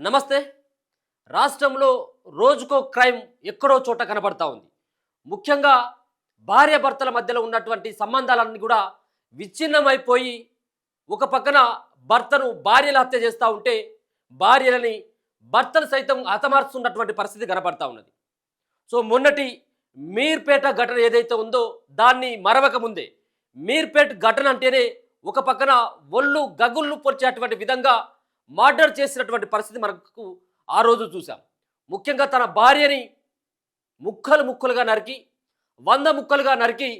నమస్తే. రాష్ట్రంలో రోజుకో క్రైమ్ ఎక్కడో చోట కనబడతా ఉంది. ముఖ్యంగా భార్యాభర్తల మధ్యలో ఉన్నటువంటి సంబంధాలన్నీ కూడా విచ్ఛిన్నమైపోయి, ఒక పక్కన భర్తను భార్యలు హత్య చేస్తూ ఉంటే, భార్యలని భర్తలు సైతం హతమారుస్తున్నటువంటి పరిస్థితి కనబడతా ఉన్నది. సో మొన్నటి మీర్పేట ఘటన ఏదైతే ఉందో దాన్ని మరవక ముందే, మీర్పేట ఘటన అంటేనే ఒక పక్కన ఒళ్ళు గగుళ్ళు పొడిచేటువంటి విధంగా మర్డర్ చేసినటువంటి పరిస్థితి మనకు ఆ రోజు చూసాం. ముఖ్యంగా తన భార్యని ముక్కలు ముక్కలుగా నరికి, 100 ముక్కలుగా నరికి,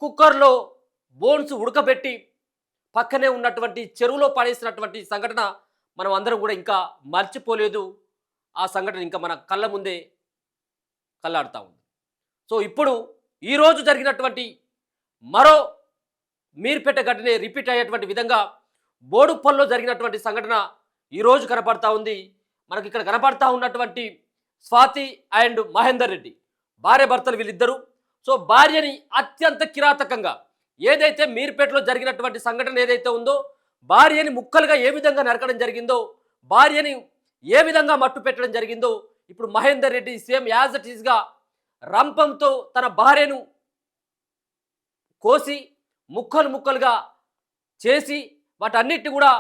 కుక్కర్లో బోన్స్ ఉడకబెట్టి పక్కనే ఉన్నటువంటి చెరువులో పడేసినటువంటి సంఘటన మనం అందరం కూడా ఇంకా మర్చిపోలేదు. ఆ సంఘటన ఇంకా మన కళ్ళ ముందే కళ్ళాడుతూ ఉంది. సో ఇప్పుడు ఈరోజు జరిగినటువంటి మరో మీర్పేట ఘటనే రిపీట్ అయ్యేటువంటి విధంగా బోడుప్పల్లో జరిగినటువంటి సంఘటన ఈరోజు కనపడతా ఉంది. మనకి ఇక్కడ కనపడతా ఉన్నటువంటి స్వాతి అండ్ మహేందర్ రెడ్డి భార్య భర్తలు వీళ్ళిద్దరూ. సో భార్యని అత్యంత కిరాతకంగా ఏదైతే మీర్పేటలో జరిగినటువంటి సంఘటన ఏదైతే ఉందో, భార్యని ముక్కలుగా ఏ విధంగా నరకడం జరిగిందో, భార్యని ఏ విధంగా మట్టు పెట్టడం జరిగిందో, ఇప్పుడు Mahender Reddy same as it ఈస్గా రంపంతో తన భార్యను కోసి ముక్కలు ముక్కలుగా చేసి వాటన్నిటిని కూడా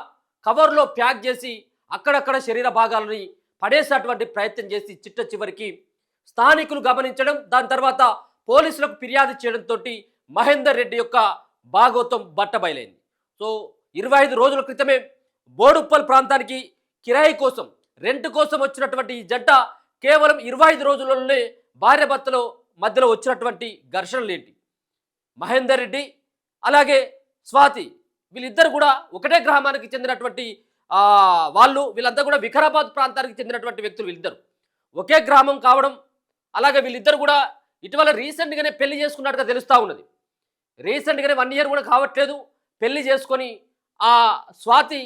కవర్లో ప్యాక్ చేసి అక్కడక్కడ శరీర భాగాలని పడేసేటువంటి ప్రయత్నం చేసి చిట్ట చివరికి స్థానికులు గమనించడం, దాని తర్వాత పోలీసులకు ఫిర్యాదు చేయడంతో మహేందర్ రెడ్డి యొక్క భాగోతం బట్టబయలైంది. సో 25 రోజుల క్రితమే బోడుప్పల్ ప్రాంతానికి కిరాయి కోసం, రెంట్ కోసం వచ్చినటువంటి ఈ జంట కేవలం 25 రోజులలోనే భార్యాభర్తల మధ్యలో వచ్చినటువంటి ఘర్షణలు ఏంటి? మహేందర్ రెడ్డి అలాగే స్వాతి వీళ్ళిద్దరు కూడా ఒకటే గ్రామానికి చెందినటువంటి వీళ్ళంతా కూడా వికారాబాద్ ప్రాంతానికి చెందినటువంటి వ్యక్తులు. వీళ్ళిద్దరు ఒకే గ్రామం కావడం, అలాగే వీళ్ళిద్దరు కూడా ఇటీవల రీసెంట్గానే పెళ్లి చేసుకున్నట్టుగా తెలుస్తూ ఉన్నది. రీసెంట్గానే 1 ఇయర్ కూడా కావట్లేదు పెళ్లి చేసుకొని ఆ స్వాతి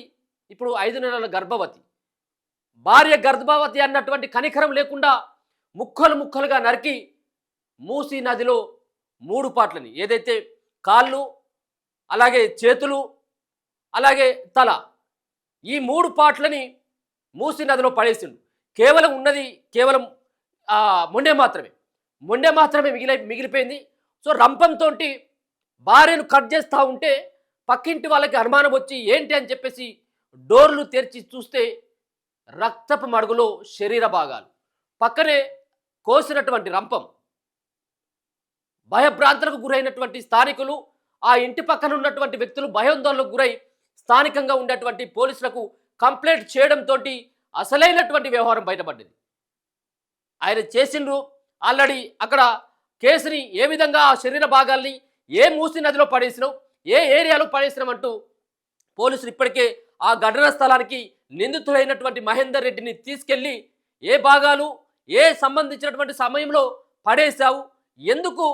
ఇప్పుడు 5 నెలల గర్భవతి. భార్య గర్భవతి అన్నటువంటి కనికరం లేకుండా ముక్కలు ముక్కలుగా నరికి మూసీ నదిలో 3 పాటలని, ఏదైతే కాళ్ళు, అలాగే చేతులు, అలాగే తల, ఈ 3 పాటలని మూసీ నదిలో పడేసిండు. కేవలం ఉన్నది కేవలం మొండె మాత్రమే మిగిలిపోయింది. సో రంపంతో భార్యను కట్ చేస్తూ ఉంటే పక్కింటి వాళ్ళకి అనుమానం వచ్చి ఏంటి అని చెప్పేసి డోర్లు తెరిచి చూస్తే రక్తపు మడుగులో శరీర భాగాలు, పక్కనే కోసినటువంటి రంపం. భయభ్రాంతులకు గురైనటువంటి స్థానికులు, ఆ ఇంటి పక్కన ఉన్నటువంటి వ్యక్తులు భయాందోళనకు గురై స్థానికంగా ఉండేటువంటి పోలీసులకు కంప్లైంట్ చేయడంతో అసలైనటువంటి వ్యవహారం బయటపడ్డది. ఆయన చేసిండ్రు ఆల్రెడీ అక్కడ కేసుని ఏ విధంగా ఆ శరీర భాగాల్ని ఏ మూసీ నదిలో పడేసినాం, ఏ ఏరియాలో పడేసినామంటూ పోలీసులు ఇప్పటికే ఆ ఘటనా స్థలానికి నిందితుడైనటువంటి మహేందర్ రెడ్డిని తీసుకెళ్లి ఏ భాగాలు ఏ సంబంధించినటువంటి సమయంలో పడేశావు, ఎందుకు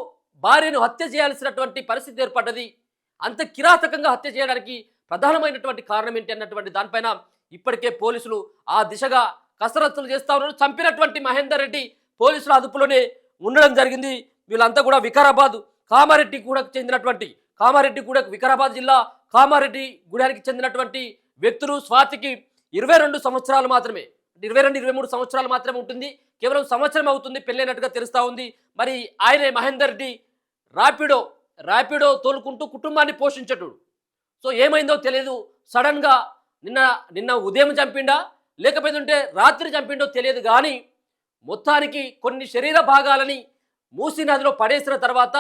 భార్యను హత్య చేయాల్సినటువంటి పరిస్థితి ఏర్పడ్డది, అంత కిరాతకంగా హత్య చేయడానికి ప్రధానమైనటువంటి కారణం ఏంటి అన్నటువంటి దానిపైన ఇప్పటికే పోలీసులు ఆ దిశగా కసరత్తులు చేస్తూ ఉన్నారు. చంపినటువంటి మహేందర్ రెడ్డి పోలీసుల అదుపులోనే ఉండడం జరిగింది. వీళ్ళంతా కూడా కామారెడ్డి వికారాబాద్ జిల్లా కామారెడ్డి గూడానికి చెందినటువంటి వ్యక్తులు. స్వాతికి 22 సంవత్సరాలు మాత్రమే, 22-23 సంవత్సరాలు మాత్రమే ఉంటుంది. కేవలం సంవత్సరం అవుతుంది పెళ్ళైనట్టుగా తెలుస్తూ ఉంది. మరి ఆయనే మహేందర్ రెడ్డి ర్యాపిడో తోలుకుంటూ కుటుంబాన్ని పోషించటుడు. సో ఏమైందో తెలియదు, సడన్గా నిన్న ఉదయం చంపిండా లేకపోతే రాత్రి చంపిండో తెలియదు, కానీ మొత్తానికి కొన్ని శరీర భాగాలని మూసీ నదిలో పడేసిన తర్వాత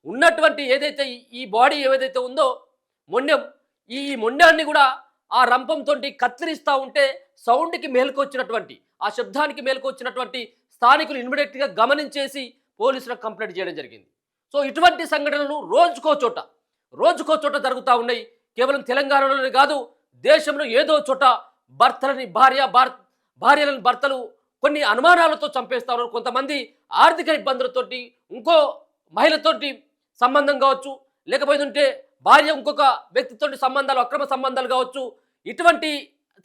ఉన్నటువంటి ఏదైతే ఈ బాడీ ఏదైతే ఉందో ఈ మొండాన్ని కూడా ఆ రంపంతో కత్తిరిస్తూ ఉంటే సౌండ్కి మేలుకొచ్చినటువంటి, ఆ శబ్దానికి మేలుకొచ్చినటువంటి స్థానికులు ఇమ్మీడియట్గా గమనించేసి పోలీసులకు కంప్లైంట్ చేయడం జరిగింది. సో ఇటువంటి సంఘటనలు రోజుకో చోట జరుగుతూ ఉన్నాయి. కేవలం తెలంగాణలోనే కాదు, దేశంలో ఏదో చోట భార్యలను భర్తలు కొన్ని అనుమానాలతో చంపేస్తా ఉన్నారు. కొంతమంది ఆర్థిక ఇబ్బందులతోటి, ఇంకో మహిళతోటి సంబంధం కావచ్చు, లేకపోతే భార్య ఇంకొక వ్యక్తితోటి సంబంధాలు, అక్రమ సంబంధాలు కావచ్చు, ఇటువంటి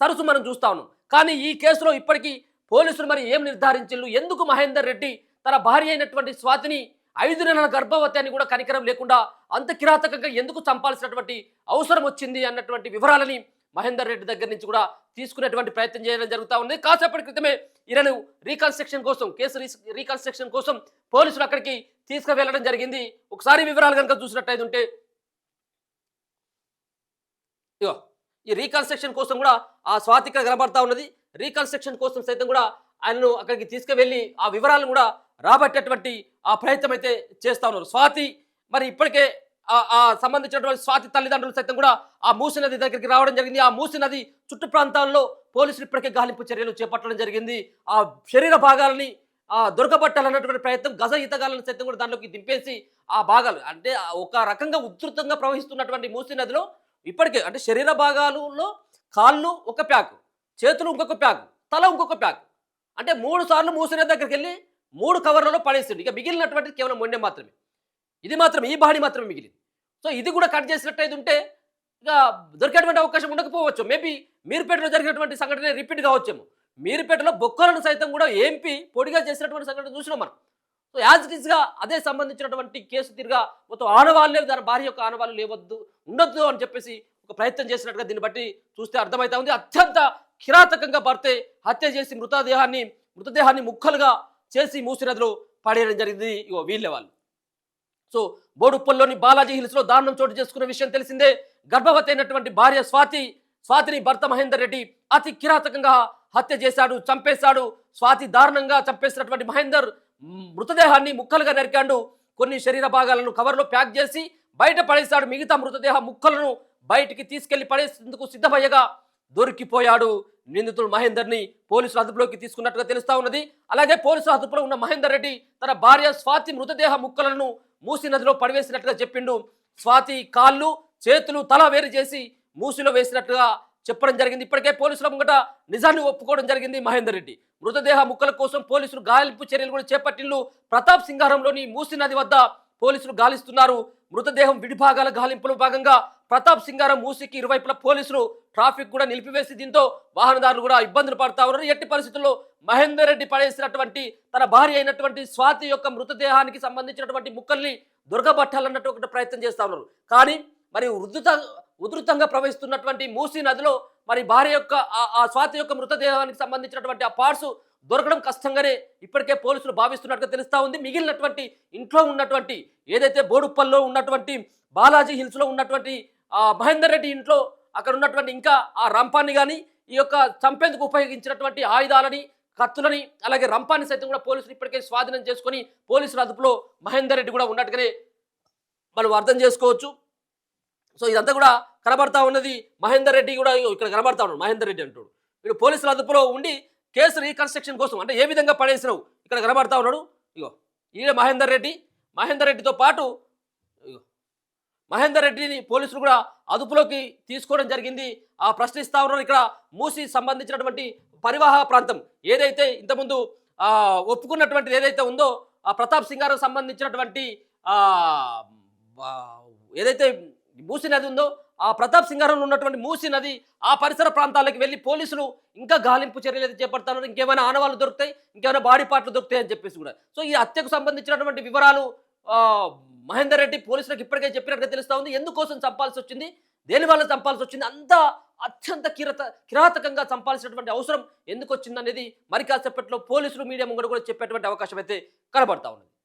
తరచు మనం చూస్తా ఉన్నాం. కానీ ఈ కేసులో ఇప్పటికీ పోలీసులు మరి ఏం నిర్ధారించారు, ఎందుకు మహేందర్ రెడ్డి తన భార్య అయినటువంటి స్వాతిని 5 నెలల గర్భవతి అని కూడా కనికరం లేకుండా అంత కిరాతకంగా ఎందుకు చంపాల్సినటువంటి అవసరం వచ్చింది అన్నటువంటి వివరాలని మహేందర్ రెడ్డి దగ్గర నుంచి కూడా తీసుకునేటువంటి ప్రయత్నం చేయడం జరుగుతూ ఉంది. కాసేపటి క్రితమే ఈయనను రీకన్స్ట్రక్షన్ కోసం కేసు రీకన్స్ట్రక్షన్ కోసం పోలీసులు అక్కడికి తీసుకువెళ్ళడం జరిగింది. ఒకసారి వివరాలు కనుక చూసినట్టయితే ఉంటే ఇగో ఈ రీకన్స్ట్రక్షన్ కోసం కూడా ఆ స్వాతి ఇక్కడ కనబడతా ఉన్నది. రీకన్స్ట్రక్షన్ కోసం సైతం కూడా ఆయనను అక్కడికి తీసుకువెళ్ళి ఆ వివరాలను కూడా రాబట్టేటువంటి ఆ ప్రయత్నం అయితే చేస్తా ఉన్నారు. స్వాతి మరి ఇప్పటికే ఆ సంబంధించినటువంటి స్వాతి తల్లిదండ్రులు సైతం కూడా ఆ మూసీ నది దగ్గరికి రావడం జరిగింది. ఆ మూసీ నది చుట్టు ప్రాంతాల్లో పోలీసులు ఇప్పటికే గాలింపు చర్యలు చేపట్టడం జరిగింది. ఆ శరీర భాగాలని దొరకబట్టాలన్నటువంటి ప్రయత్నం, గజ ఈతగాలను సైతం కూడా దాంట్లోకి దింపేసి ఆ భాగాలు అంటే ఒక రకంగా ఉధృతంగా ప్రవహిస్తున్నటువంటి మూసీ నదిలో ఇప్పటికే అంటే శరీర భాగాలలో కాళ్ళు ఒక ప్యాక్, చేతులు ఇంకొక ప్యాక్, తల ఇంకొక ప్యాక్, అంటే 3 సార్లు మూసీ నది దగ్గరికి వెళ్ళి 3 కవర్లలో పడేసిండు. ఇక మిగిలినటువంటి కేవలం మొండె మాత్రమే, ఇది మాత్రం ఈ బాడీ మాత్రమే మిగిలింది. సో ఇది కూడా కట్ చేసినట్టయితే ఉంటే ఇక దొరికేటువంటి అవకాశం ఉండకపోవచ్చు. మేబీ మీరుపేటలో జరిగినటువంటి సంఘటన రిపీట్ కావచ్చేమో. మీరుపేటలో బొక్కలను సైతం కూడా ఏంపి పొడిగా చేసినటువంటి సంఘటన చూసినాం మనం. సో యాజ్ ఇట్ ఈస్గా అదే సంబంధించినటువంటి కేసు తిరిగా మొత్తం ఆనవాళ్ళే దాని భార్య యొక్క ఆనవాళ్ళు లేవద్దు ఉండొద్దు అని చెప్పేసి ఒక ప్రయత్నం చేసినట్టుగా దీన్ని బట్టి చూస్తే అర్థమవుతా ఉంది. అత్యంత కిరాతకంగా భర్తే హత్య చేసి మృతదేహాన్ని ముక్కలుగా చేసి మూసీ నదిలో పడేయడం జరిగింది. ఇగో వీళ్ళే వాళ్ళు. సో బోడుప్పల్లోని బాలాజీ హిల్స్లో దారుణం చోటు చేసుకున్న విషయం తెలిసిందే. గర్భవతి అయినటువంటి భార్య స్వాతిని భర్త మహేందర్ రెడ్డి అతి కిరాతకంగా హత్య చేశాడు, చంపేశాడు. స్వాతి దారుణంగా చంపేసినటువంటి మహేందర్ మృతదేహాన్ని ముక్కలుగా నరికాడు. కొన్ని శరీర భాగాలను కవర్లో ప్యాక్ చేసి బయట పడేశాడు. మిగతా మృతదేహ ముక్కలను బయటికి తీసుకెళ్లి పడేసేందుకు సిద్ధమయ్యగా దొరికిపోయాడు. నిందితుడు మహేందర్ని పోలీసులు అదుపులోకి తీసుకున్నట్టుగా తెలుస్తా ఉన్నది. అలాగే పోలీసుల అదుపులో ఉన్న మహేందర్ రెడ్డి తన భార్య స్వాతి మృతదేహ ముక్కలను మూసీ నదిలో పడివేసినట్టుగా చెప్పిండు. స్వాతి కాళ్ళు, చేతులు, తల వేరు చేసి మూసీలో వేసినట్టుగా చెప్పడం జరిగింది. ఇప్పటికే పోలీసుల ముంగట నిజాన్ని ఒప్పుకోవడం జరిగింది మహేందర్ రెడ్డి. మృతదేహ ముక్కల కోసం పోలీసులు గాలింపు చర్యలు కూడా చేపట్టిండ్రు. ప్రతాప్ సింగారంలోని మూసీ నది వద్ద పోలీసులు గాలిస్తున్నారు. మృతదేహం విడిభాగాల గాలింపులో భాగంగా ప్రతాప్ సింగారం మూసీకి ఇరువైపుల పోలీసులు ట్రాఫిక్ కూడా నిలిపివేసి దీంతో వాహనదారులు కూడా ఇబ్బందులు పడతా ఉన్నారు. ఎట్టి పరిస్థితుల్లో మహేందర్ రెడ్డి పడేసినటువంటి తన భార్య అయినటువంటి స్వాతి యొక్క మృతదేహానికి సంబంధించినటువంటి ముక్కల్ని దొరకబట్టాలన్నట్టు ఒకటి ప్రయత్నం చేస్తా ఉన్నారు. కానీ మరి ఉధృతంగా ప్రవహిస్తున్నటువంటి మూసీ నదిలో మరి భార్య యొక్క ఆ స్వాతి యొక్క మృతదేహానికి సంబంధించినటువంటి ఆ పార్ట్స్ దొరకడం కష్టంగానే ఇప్పటికే పోలీసులు భావిస్తున్నట్టుగా తెలుస్తా ఉంది. మిగిలినటువంటి ఇంట్లో ఉన్నటువంటి ఏదైతే బోడుప్పల్లో ఉన్నటువంటి బాలాజీ హిల్స్లో ఉన్నటువంటి మహేందర్ రెడ్డి ఇంట్లో అక్కడ ఉన్నటువంటి ఇంకా ఆ రంపాన్ని కానీ ఈ యొక్క చంపేందుకు ఉపయోగించినటువంటి ఆయుధాలని, కత్తులని, అలాగే రంపాన్ని సైతం కూడా పోలీసులు ఇప్పటికే స్వాధీనం చేసుకొని పోలీసుల అదుపులో మహేందర్ రెడ్డి కూడా ఉన్నట్టుగానే మనం అర్థం చేసుకోవచ్చు. సో ఇదంతా కూడా కనబడతా ఉన్నది. మహేందర్ రెడ్డి కూడా ఇక్కడ కనబడతా ఉన్నాడు. మహేందర్ రెడ్డి అంటాడు వీడు పోలీసుల అదుపులో ఉండి కేసు రీకన్స్ట్రక్షన్ కోసం అంటే ఏ విధంగా పడేసినావు ఇక్కడ కనబడతా ఉన్నాడు. ఇగో ఈయన మహేందర్ రెడ్డితో పాటు ఇగో మహేందర్ రెడ్డిని పోలీసులు కూడా అదుపులోకి తీసుకోవడం జరిగింది. ప్రశ్నిస్తా ఉన్నారు. ఇక్కడ మూసీ సంబంధించినటువంటి పరివాహ ప్రాంతం ఏదైతే ఇంతకుముందు ఒప్పుకున్నటువంటిది ఏదైతే ఉందో ఆ ప్రతాప్ సింగారం సంబంధించినటువంటి ఏదైతే మూసీ నది ఉందో ఆ ప్రతాప్ సింగారంలో ఉన్నటువంటి మూసీ నది ఆ పరిసర ప్రాంతాలకు వెళ్ళి పోలీసులు ఇంకా గాలింపు చర్యలు అయితే చేపడతారు. ఇంకేమైనా ఆనవాళ్ళు దొరుకుతాయి, ఇంకేమైనా బాడీ పార్ట్లు దొరుకుతాయి అని చెప్పేసి కూడా. సో ఈ హత్యకు సంబంధించినటువంటి వివరాలు మహేందర్ రెడ్డి పోలీసులకు ఇప్పటికే చెప్పినట్టుగా తెలుస్తా ఉంది. ఎందుకోసం చంపాల్సి వచ్చింది, దేని వల్ల చంపాల్సి వచ్చింది, అంతా అత్యంత కిరాతకంగా చంపాల్సినటువంటి అవసరం ఎందుకు వచ్చింది అనేది మరి కాసేపట్లో పోలీసులు మీడియా ముంగడు కూడా చెప్పేటువంటి అవకాశం అయితే కనబడతా ఉంది.